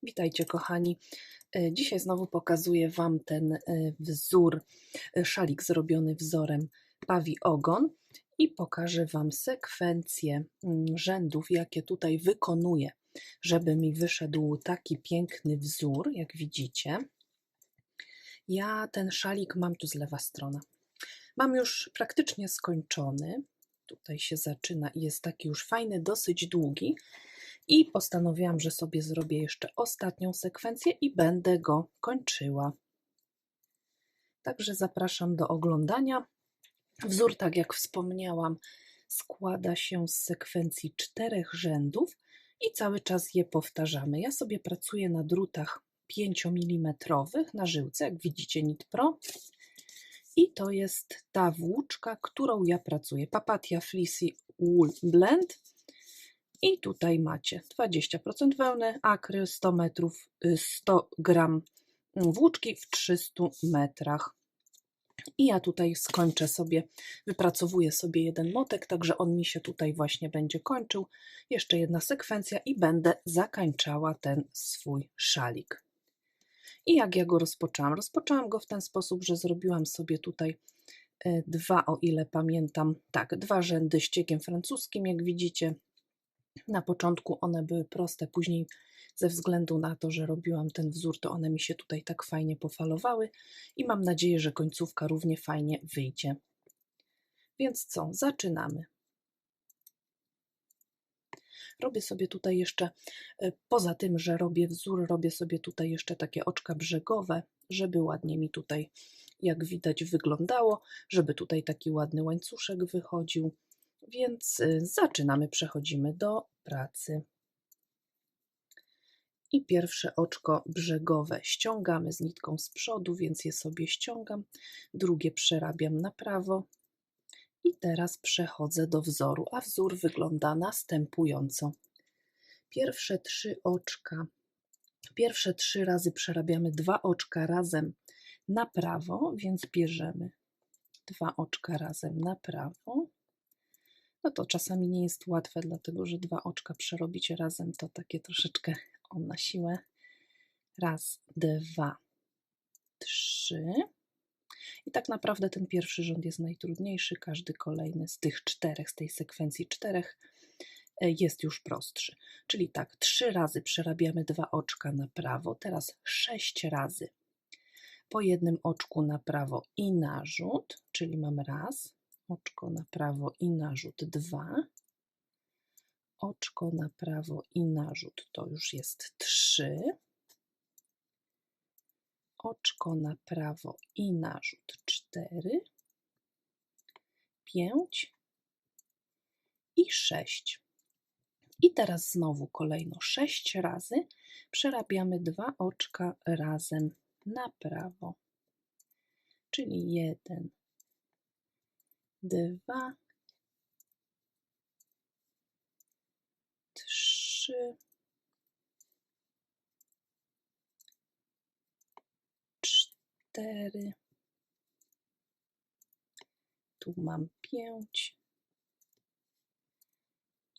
Witajcie kochani. Dzisiaj znowu pokazuję Wam ten wzór, szalik zrobiony wzorem pawi ogon i pokażę Wam sekwencję rzędów, jakie tutaj wykonuję, żeby mi wyszedł taki piękny wzór, jak widzicie. Ja ten szalik mam tu z lewa strona. Mam już praktycznie skończony. Tutaj się zaczyna i jest taki już fajny, dosyć długi. I postanowiłam, że sobie zrobię jeszcze ostatnią sekwencję i będę go kończyła. Także zapraszam do oglądania. Wzór, tak jak wspomniałam, składa się z sekwencji 4 rzędów i cały czas je powtarzamy. Ja sobie pracuję na drutach 5 mm na żyłce, jak widzicie, Nit Pro. I to jest ta włóczka, którą ja pracuję. Papatia Fleecy Wool Blend. I tutaj macie 20% wełny, akryl, 100 gram włóczki w 300 metrach. I ja tutaj skończę sobie, wypracowuję sobie jeden motek, także on mi się tutaj właśnie będzie kończył. Jeszcze jedna sekwencja i będę zakończała ten swój szalik. I jak ja go rozpoczęłam? Rozpoczęłam go w ten sposób, że zrobiłam sobie tutaj dwa, o ile pamiętam, tak, 2 rzędy ściegiem francuskim, jak widzicie. Na początku one były proste, później ze względu na to, że robiłam ten wzór, to one mi się tutaj tak fajnie pofalowały i mam nadzieję, że końcówka równie fajnie wyjdzie. Więc co, zaczynamy. Robię sobie tutaj jeszcze, poza tym, że robię wzór, robię sobie tutaj jeszcze takie oczka brzegowe, żeby ładnie mi tutaj, jak widać, wyglądało, żeby tutaj taki ładny łańcuszek wychodził. Więc zaczynamy, przechodzimy do pracy. I pierwsze oczko brzegowe ściągamy z nitką z przodu, więc je sobie ściągam. Drugie przerabiam na prawo. I teraz przechodzę do wzoru, a wzór wygląda następująco. Pierwsze 3 oczka, pierwsze 3 razy przerabiamy 2 oczka razem na prawo, więc bierzemy 2 oczka razem na prawo. No to czasami nie jest łatwe, dlatego że 2 oczka przerobić razem to takie troszeczkę na siłę. Raz, 2, 3. I tak naprawdę ten pierwszy rząd jest najtrudniejszy. Każdy kolejny z tych 4, z tej sekwencji 4 jest już prostszy. Czyli tak, 3 razy przerabiamy 2 oczka na prawo, teraz 6 razy po jednym oczku na prawo i narzut, czyli mam raz, oczko na prawo i narzut 2, oczko na prawo i narzut to już jest 3, oczko na prawo i narzut 4, 5 i 6. I teraz znowu kolejno 6 razy przerabiamy 2 oczka razem na prawo, czyli 1, 2, 3, 4, tu mam 5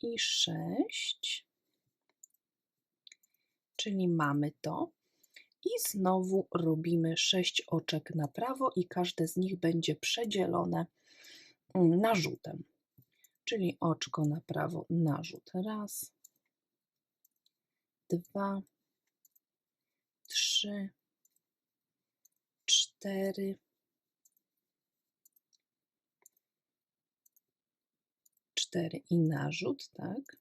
i 6, czyli mamy to. I znowu robimy 6 oczek na prawo i każde z nich będzie przedzielone narzutem. Czyli oczko na prawo, narzut raz, 2, 3, 4, 4 i narzut, tak,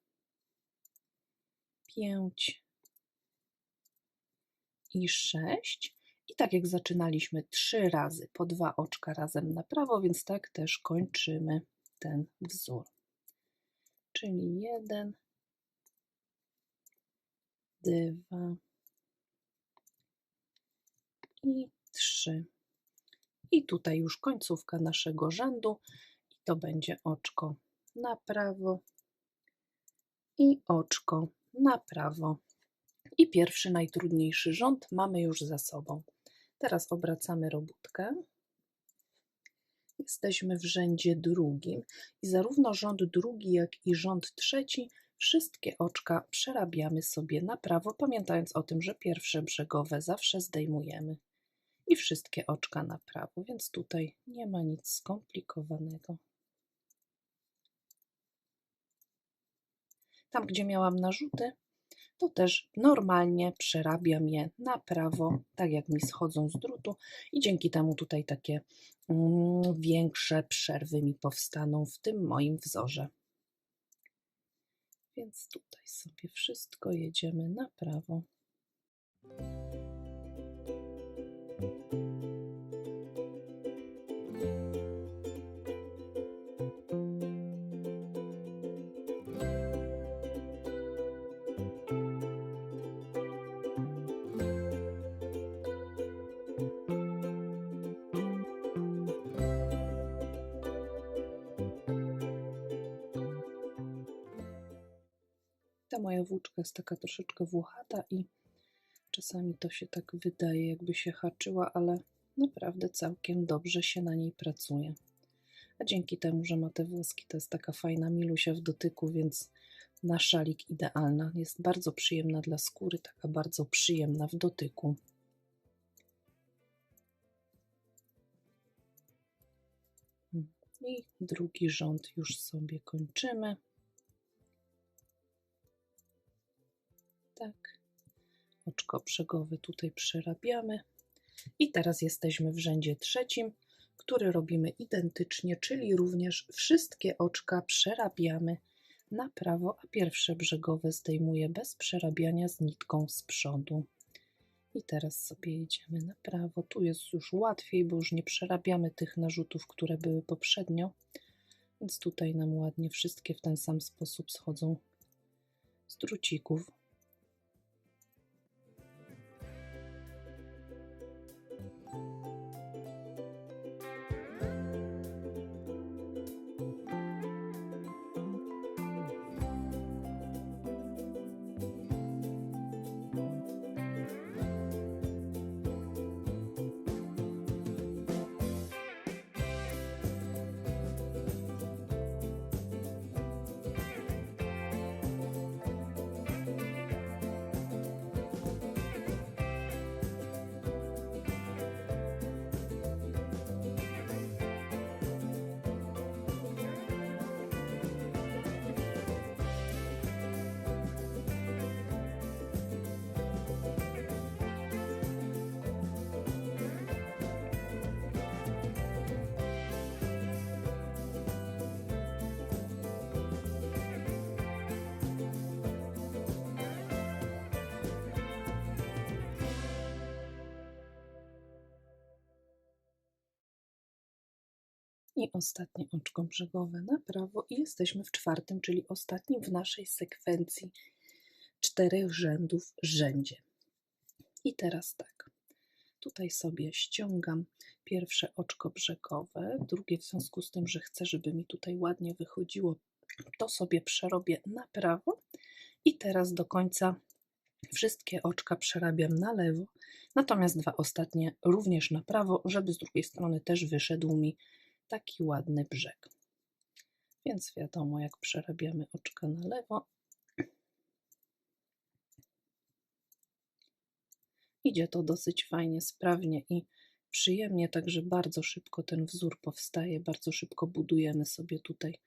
5 i 6. I tak jak zaczynaliśmy 3 razy po 2 oczka razem na prawo, więc tak też kończymy ten wzór. Czyli 1, 2 i 3. I tutaj już końcówka naszego rzędu i to będzie oczko na prawo i oczko na prawo. I pierwszy, najtrudniejszy rząd mamy już za sobą. Teraz obracamy robótkę. Jesteśmy w rzędzie drugim i zarówno rząd drugi, jak i rząd trzeci wszystkie oczka przerabiamy sobie na prawo, pamiętając o tym, że pierwsze brzegowe zawsze zdejmujemy i wszystkie oczka na prawo, więc tutaj nie ma nic skomplikowanego. Tam, gdzie miałam narzuty, to też normalnie przerabiam je na prawo, tak jak mi schodzą z drutu i dzięki temu tutaj takie większe przerwy mi powstaną w tym moim wzorze. Więc tutaj sobie wszystko jedziemy na prawo. Ta moja włóczka jest taka troszeczkę włochata i czasami to się tak wydaje, jakby się haczyła, ale naprawdę całkiem dobrze się na niej pracuje. A dzięki temu, że ma te włoski, to jest taka fajna milusia w dotyku, więc na szalik idealna. Jest bardzo przyjemna dla skóry, taka bardzo przyjemna w dotyku. I drugi rząd już sobie kończymy. Tak. Oczko brzegowe tutaj przerabiamy. I teraz jesteśmy w rzędzie trzecim, który robimy identycznie, czyli również wszystkie oczka przerabiamy na prawo, a pierwsze brzegowe zdejmuję bez przerabiania z nitką z przodu. I teraz sobie jedziemy na prawo. Tu jest już łatwiej, bo już nie przerabiamy tych narzutów, które były poprzednio, więc tutaj nam ładnie wszystkie w ten sam sposób schodzą z drucików. I ostatnie oczko brzegowe na prawo i jesteśmy w czwartym, czyli ostatnim w naszej sekwencji 4 rzędów rzędzie. I teraz tak, tutaj sobie ściągam pierwsze oczko brzegowe, drugie w związku z tym, że chcę, żeby mi tutaj ładnie wychodziło, to sobie przerobię na prawo i teraz do końca wszystkie oczka przerabiam na lewo, natomiast 2 ostatnie również na prawo, żeby z drugiej strony też wyszedł mi taki ładny brzeg. Więc wiadomo, jak przerabiamy oczka na lewo. Idzie to dosyć fajnie, sprawnie i przyjemnie, także bardzo szybko ten wzór powstaje, bardzo szybko budujemy sobie tutaj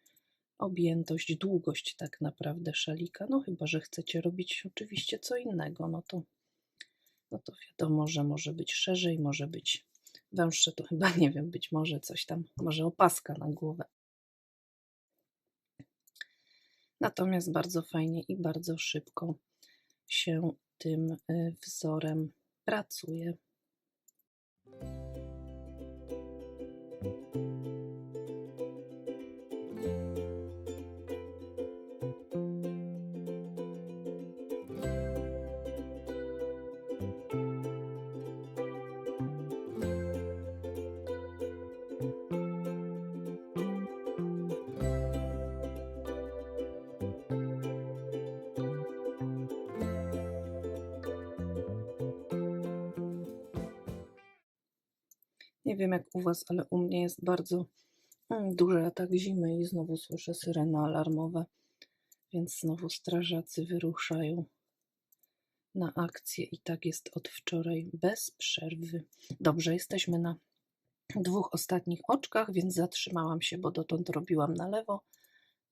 objętość, długość tak naprawdę szalika. No chyba, że chcecie robić oczywiście co innego, no to wiadomo, że może być szerzej, może być węższe, to chyba nie wiem, być może coś tam, może opaska na głowę. Natomiast bardzo fajnie i bardzo szybko się tym wzorem pracuje. Nie wiem jak u Was, ale u mnie jest bardzo duży atak zimy i znowu słyszę syreny alarmowe. więc znowu strażacy wyruszają na akcję i tak jest od wczoraj bez przerwy. Dobrze, jesteśmy na 2 ostatnich oczkach, więc zatrzymałam się, bo dotąd robiłam na lewo,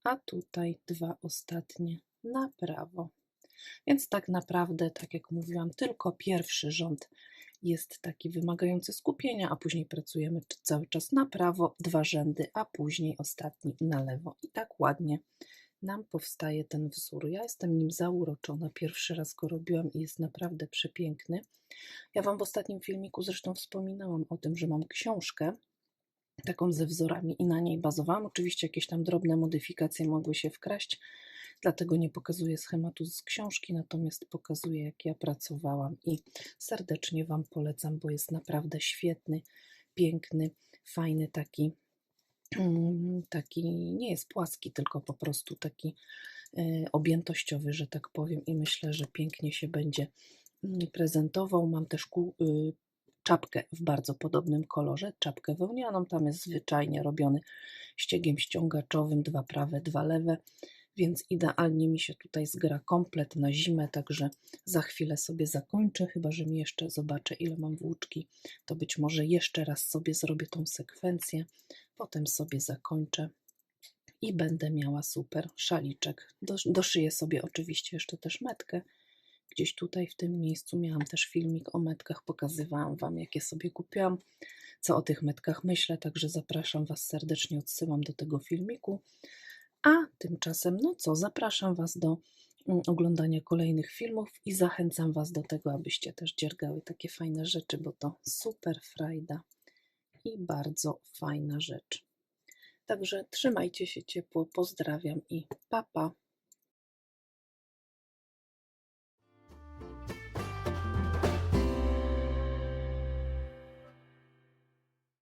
a tutaj 2 ostatnie na prawo. Więc tak naprawdę, tak jak mówiłam, tylko pierwszy rząd jest taki wymagający skupienia, a później pracujemy cały czas na prawo, 2 rzędy, a później ostatni na lewo. I tak ładnie nam powstaje ten wzór. Ja jestem nim zauroczona, pierwszy raz go robiłam i jest naprawdę przepiękny. Ja Wam w ostatnim filmiku zresztą wspominałam o tym, że mam książkę taką ze wzorami i na niej bazowałam. Oczywiście jakieś tam drobne modyfikacje mogły się wkraść, dlatego nie pokazuję schematu z książki, natomiast pokazuję, jak ja pracowałam i serdecznie Wam polecam, bo jest naprawdę świetny, piękny, fajny taki nie jest płaski, tylko po prostu taki objętościowy, że tak powiem, i myślę, że pięknie się będzie prezentował. Mam też czapkę w bardzo podobnym kolorze, czapkę wełnianą, tam jest zwyczajnie robiony ściegiem ściągaczowym, 2 prawe, 2 lewe, więc idealnie mi się tutaj zgra komplet na zimę, także za chwilę sobie zakończę, chyba że mi jeszcze zobaczę, ile mam włóczki, to być może jeszcze raz sobie zrobię tą sekwencję, potem sobie zakończę i będę miała super szaliczek. Doszyję sobie oczywiście jeszcze też metkę. Gdzieś tutaj w tym miejscu miałam też filmik o metkach, pokazywałam Wam, jakie sobie kupiłam, co o tych metkach myślę, także zapraszam Was serdecznie, odsyłam do tego filmiku. A tymczasem, no co, zapraszam Was do oglądania kolejnych filmów i zachęcam Was do tego, abyście też dziergały takie fajne rzeczy, bo to super frajda i bardzo fajna rzecz. Także trzymajcie się ciepło, pozdrawiam i pa pa!